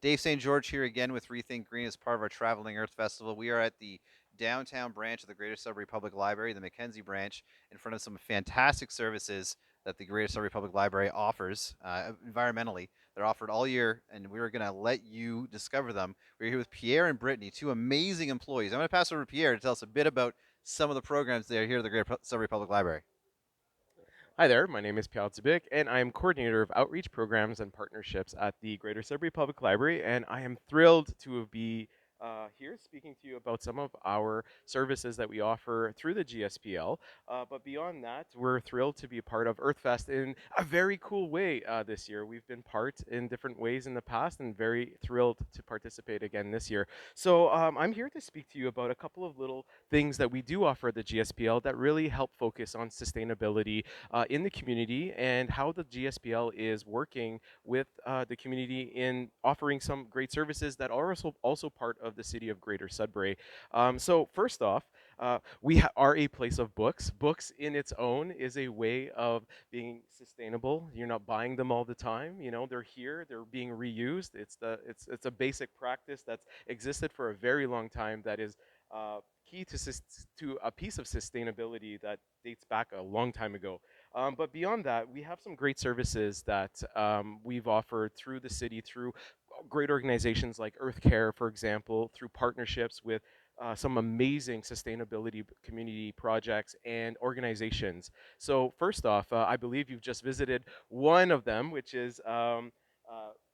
Dave St. George here again with Rethink Green as part of our Traveling Earth Festival. We are at the downtown branch of the Greater Sudbury Public Library, the Mackenzie branch, in front of some fantastic services that the Greater Sudbury Public Library offers environmentally. They're offered all year, and we're going to let you discover them. We're here with Pierre and Brittany, two amazing employees. I'm going to pass over to Pierre to tell us a bit about some of the programs that are here at the Greater Sudbury Public Library. Hi there, my name is Pial Zubik, and I am coordinator of outreach programs and partnerships at the Greater Sudbury Public Library, and I am thrilled to be here speaking to you about some of our services that we offer through the GSPL. But beyond that, we're thrilled to be a part of EarthFest in a very cool way this year. We've been part in different ways in the past, and very thrilled to participate again this year. So I'm here to speak to you about a couple of little things that we do offer at the GSPL that really help focus on sustainability in the community and how the GSPL is working with the community in offering some great services that are also part of the city of Greater Sudbury. So first off, we are a place of books. Books in its own is a way of being sustainable. You're not buying them all the time. You know, they're here. They're being reused. It's a basic practice that's existed for a very long time that is key to a piece of sustainability that dates back a long time ago. But beyond that, we have some great services that we've offered through the city, through great organizations like Earth Care, for example, through partnerships with some amazing sustainability community projects and organizations. So first off, I believe you've just visited one of them, which is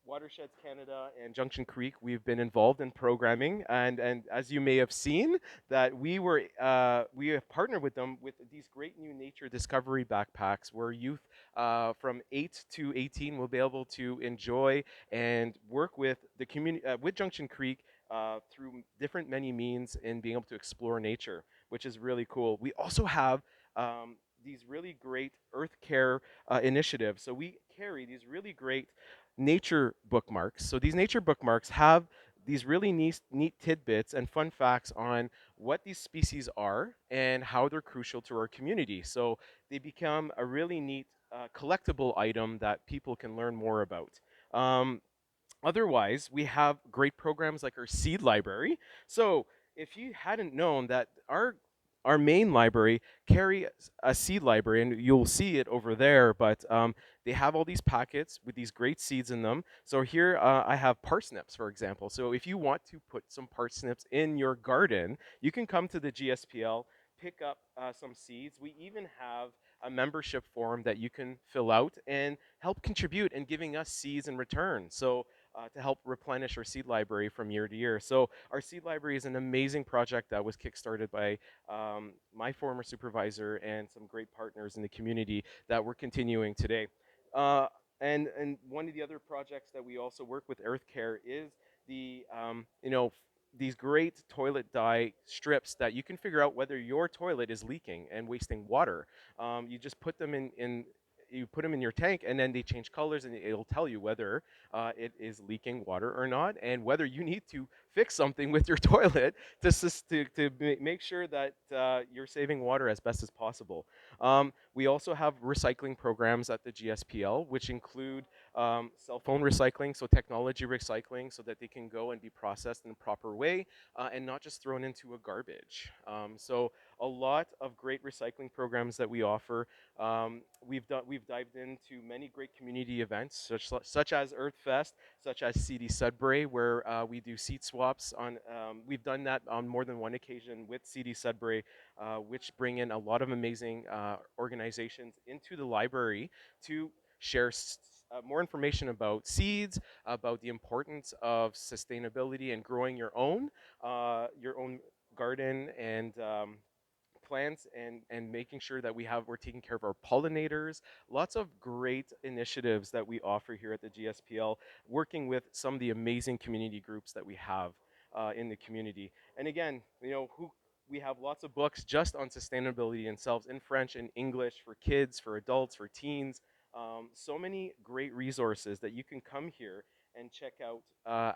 Watersheds Canada and Junction Creek. We've been involved in programming, and as you may have seen, that we have partnered with them with these great new nature discovery backpacks where youth from 8 to 18 will be able to enjoy and work with the community with Junction Creek through different many means in being able to explore nature, which is really cool. We also have these really great earth care initiatives. So we carry these really great nature bookmarks. So these nature bookmarks have these really neat tidbits and fun facts on what these species are and how they're crucial to our community. So they become a really neat collectible item that people can learn more about. Um, Otherwise, we have great programs like our seed library. So if you hadn't known that our main library carry a seed library, and you'll see it over there, but they have all these packets with these great seeds in them. So here I have parsnips, for example. So if you want to put some parsnips in your garden, you can come to the GSPL, pick up some seeds. We even have a membership form that you can fill out and help contribute in giving us seeds in return. So to help replenish our seed library from year to year. So our seed library is an amazing project that was kickstarted by my former supervisor and some great partners in the community that we're continuing today. Uh, and one of the other projects that we also work with Earth Care is these great toilet dye strips that you can figure out whether your toilet is leaking and wasting water. You just put them in you put them in your tank, and then they change colors, and it'll tell you whether it is leaking water or not, and whether you need to fix something with your toilet to make sure that you're saving water as best as possible. We also have recycling programs at the GSPL, which include cell phone recycling, so technology recycling, so that they can go and be processed in a proper way and not just thrown into a garbage. So a lot of great recycling programs that we offer. We've dived into many great community events, such as EarthFest, such as CD Sudbury, where we do seat swaps. We've done that on more than one occasion with CD Sudbury, which bring in a lot of amazing organizations into the library to share more information about seeds, about the importance of sustainability and growing your own garden and plants and making sure that we're taking care of our pollinators. Lots of great initiatives that we offer here at the GSPL, working with some of the amazing community groups that we have in the community. And again, we have lots of books just on sustainability themselves in French and English for kids, for adults, for teens. So many great resources that you can come here and check out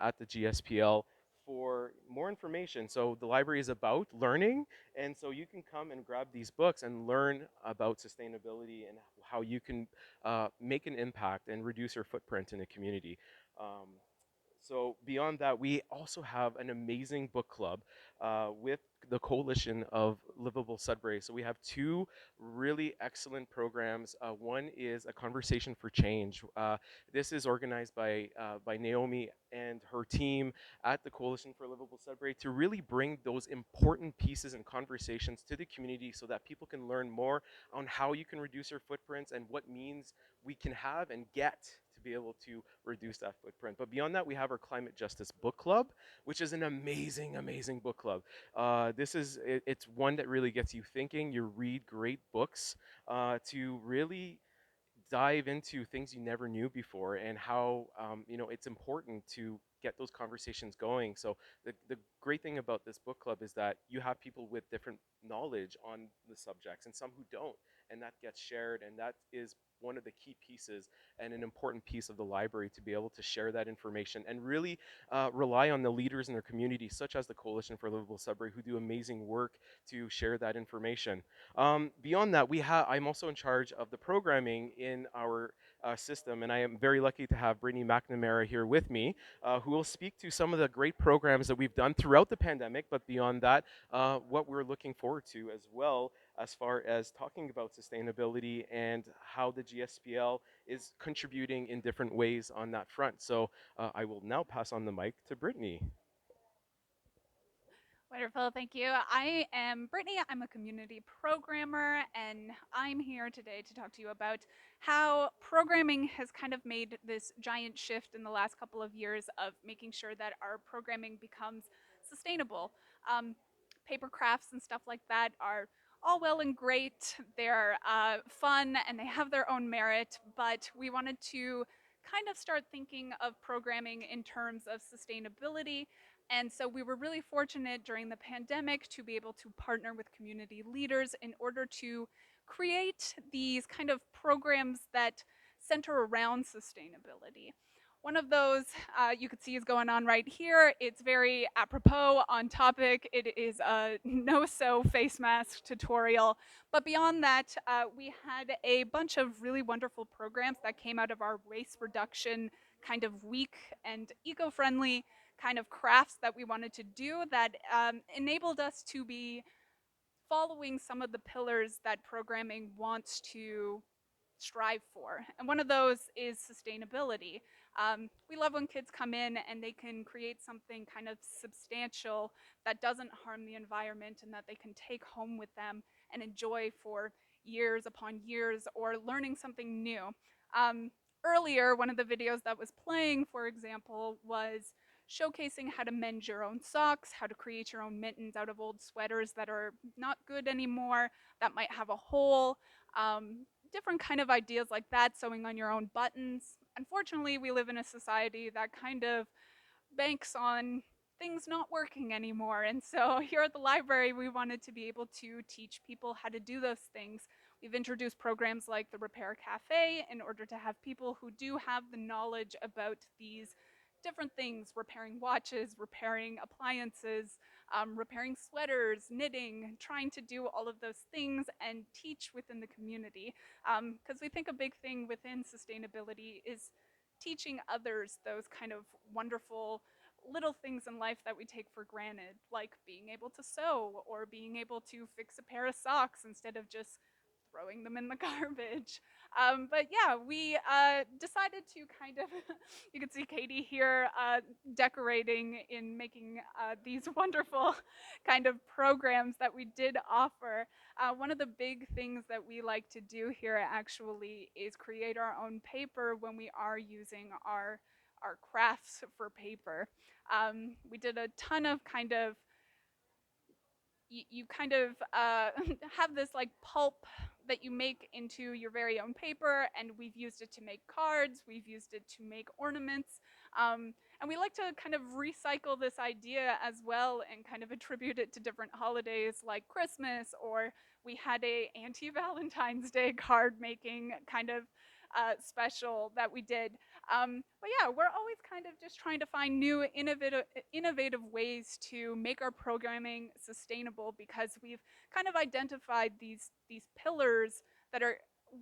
at the GSPL for more information. So the library is about learning, and so you can come and grab these books and learn about sustainability and how you can make an impact and reduce your footprint in the community. Um, So beyond that, we also have an amazing book club with the Coalition of Livable Sudbury. So we have two really excellent programs. One is a Conversation for Change. This is organized by Naomi and her team at the Coalition for Livable Sudbury to really bring those important pieces and conversations to the community so that people can learn more on how you can reduce your footprints and what means we can have and get to be able to reduce that footprint. But beyond that, we have our Climate Justice Book Club, which is an amazing, amazing book club. It's one that really gets you thinking. You read great books to really dive into things you never knew before and how it's important to get those conversations going. So the great thing about this book club is that you have people with different knowledge on the subjects and some who don't, and that gets shared, and that is one of the key pieces and an important piece of the library to be able to share that information and really rely on the leaders in their community, such as the Coalition for Livable Sudbury, who do amazing work to share that information. Beyond that, I'm also in charge of the programming in our system, and I am very lucky to have Brittany McNamara here with me, who will speak to some of the great programs that we've done throughout the pandemic, but beyond that, what we're looking forward to as well, as far as talking about sustainability and how the GSPL is contributing in different ways on that front. So I will now pass on the mic to Brittany. Wonderful, thank you. I am Brittany. I'm a community programmer, and I'm here today to talk to you about how programming has kind of made this giant shift in the last couple of years of making sure that our programming becomes sustainable. Um, Paper crafts and stuff like that are all well and great. They're fun and they have their own merit, but we wanted to kind of start thinking of programming in terms of sustainability, and so we were really fortunate during the pandemic to be able to partner with community leaders in order to create these kind of programs that center around sustainability. One of those you could see is going on right here. It's very apropos on topic. It is a no-sew face mask tutorial. But beyond that, we had a bunch of really wonderful programs that came out of our waste reduction kind of week and eco-friendly kind of crafts that we wanted to do that enabled us to be following some of the pillars that programming wants to strive for. And one of those is sustainability. We love when kids come in and they can create something kind of substantial that doesn't harm the environment and that they can take home with them and enjoy for years upon years, or learning something new. Um, Earlier, one of the videos that was playing, for example, was showcasing how to mend your own socks, how to create your own mittens out of old sweaters that are not good anymore, that might have a hole. Different kind of ideas like that, sewing on your own buttons. Unfortunately, we live in a society that kind of banks on things not working anymore. And so here at the library, we wanted to be able to teach people how to do those things. We've introduced programs like the Repair Cafe in order to have people who do have the knowledge about these different things: repairing watches, repairing appliances, repairing sweaters, knitting, trying to do all of those things and teach within the community. Because we think a big thing within sustainability is teaching others those kind of wonderful little things in life that we take for granted, like being able to sew or being able to fix a pair of socks instead of just throwing them in the garbage. But yeah, we decided to kind of, you can see Katie here decorating in making these wonderful kind of programs that we did offer. One of the big things that we like to do here actually is create our own paper when we are using our crafts for paper. We did a ton of kind of you kind of have this like pulp that you make into your very own paper, and we've used it to make cards, we've used it to make ornaments, and we like to kind of recycle this idea as well and kind of attribute it to different holidays like Christmas, or we had a anti-Valentine's Day card making kind of special that we did. But yeah, we're always kind of just trying to find new innovative ways to make our programming sustainable, because we've kind of identified these pillars that are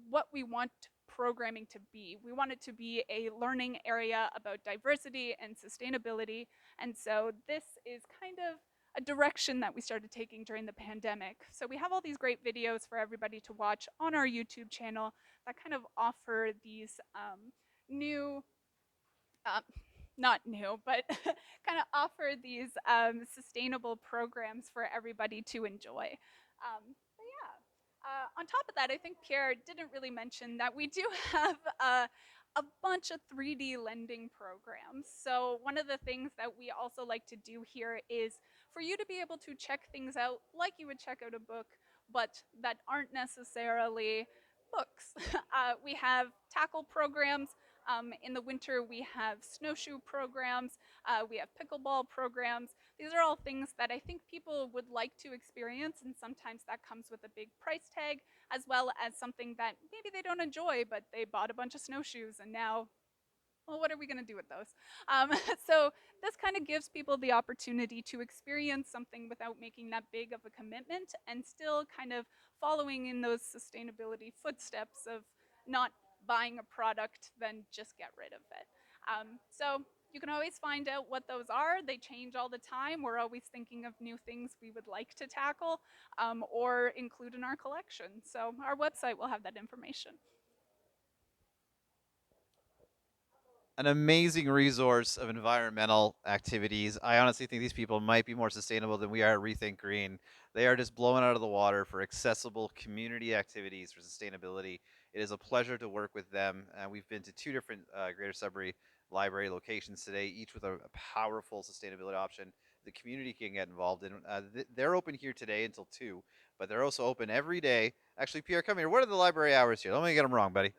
what we want programming to be. We want it to be a learning area about diversity and sustainability. And so this is kind of a direction that we started taking during the pandemic. So we have all these great videos for everybody to watch on our YouTube channel that kind of offer these new uh, not new, but kind of offer these sustainable programs for everybody to enjoy. But yeah, on top of that, I think Pierre didn't really mention that we do have a bunch of 3D lending programs. So, one of the things that we also like to do here is for you to be able to check things out like you would check out a book, but that aren't necessarily books. We have tackle programs in the winter, we have snowshoe programs, we have pickleball programs. These are all things that I think people would like to experience, and sometimes that comes with a big price tag, as well as something that maybe they don't enjoy, but they bought a bunch of snowshoes and now, well, what are we going to do with those? So this kind of gives people the opportunity to experience something without making that big of a commitment and still kind of following in those sustainability footsteps of not buying a product, then just get rid of it. So you can always find out what those are. They change all the time. We're always thinking of new things we would like to tackle or include in our collection. So our website will have that information. An amazing resource of environmental activities. I honestly think these people might be more sustainable than we are at Rethink Green. They are just blowing out of the water for accessible community activities for sustainability. It is a pleasure to work with them. We've been to two different Greater Sudbury Library locations today, each with a powerful sustainability option the community can get involved in. They're open here today until 2, but they're also open every day. Actually, Pierre, come here. What are the library hours here? Let me get them wrong, buddy.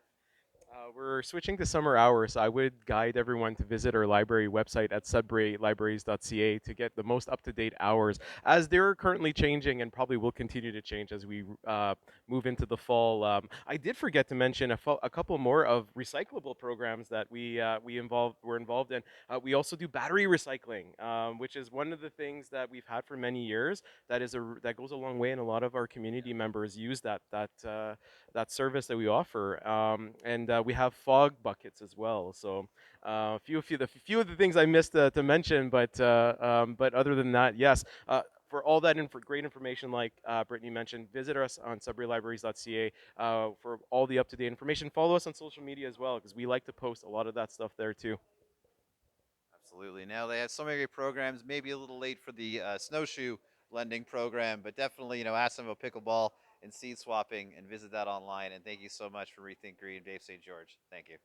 We're switching to summer hours, so I would guide everyone to visit our library website at sudburylibraries.ca to get the most up-to-date hours, as they're currently changing and probably will continue to change as we move into the fall. I did forget to mention a couple more of recyclable programs that we're involved in. We also do battery recycling, which is one of the things that we've had for many years. That goes a long way, and a lot of our community members use that service that we offer. And we have fog buckets as well. So few of the things I missed to mention, but other than that, yes. For all that great information, like Brittany mentioned, visit us on sudburylibraries.ca for all the up-to-date information. Follow us on social media as well, because we like to post a lot of that stuff there too. Absolutely. Now they have so many great programs. Maybe a little late for the snowshoe lending program, but definitely ask them about pickleball and seed swapping and visit that online. And thank you so much for Rethink Green, Dave St. George. Thank you.